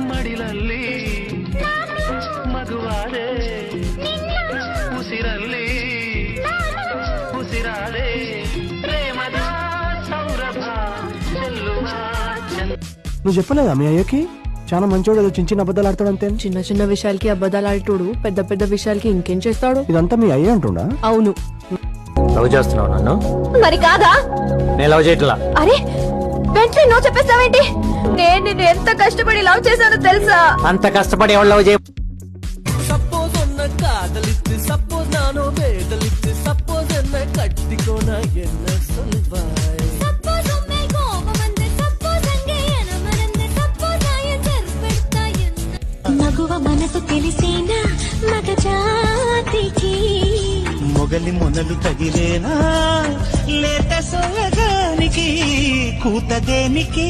ಮಡಿಲಲ್ಲಿ ಮಗುವಾದೆ ಉಸಿರಲ್ಲಿ ಉಸಿರಾದೆ ಪ್ರೇಮದ ಸೌರಭ ಚೆಲ್ಲುವ నువ్వు చెప్పలేదా మీ అయ్యకి చాలా మంచోడు, ఏదో చిన్న చిన్న అబద్ధాలు ఆడతాడు అంతే. చిన్న చిన్న విషయాలకి అబద్ధాలు ఆడేటోడు పెద్ద పెద్ద విషయాలకి ఇంకేం చేస్తాడు? ఇదంతా మీ అయ్య అంటుండా? అవును. లవ్ చేస్తున్నావు నన్ను? మరి కాదా? నేను లవ్ చేయట్లా. అరే వెంటనే నువ్వు చెప్పేస్తావేంటి? నేను నిన్ను ఎంత కష్టపడి లవ్ చేశానో తెలుసా? అంత కష్టపడి ఎవరు లవ్ చేయ சப்போஸ் ஒன்ன காதலித்து சப்போஸ் நானோ வேதலித்து சப்போஸ் என்ன கட்டிக்கோன என்ன சொல்வாய் சப்போஸ் உம்மை கோபம் வந்து சப்போஸ் அங்கே என மறந்து சப்போஸ் ஆயன் சர்பெடுத்தா என்ன మగువ మనసు తెలిసేనా మగ జాతికి మొగలి మొనలు తగిలేనా లేత సోయగానికి కూత దేనికి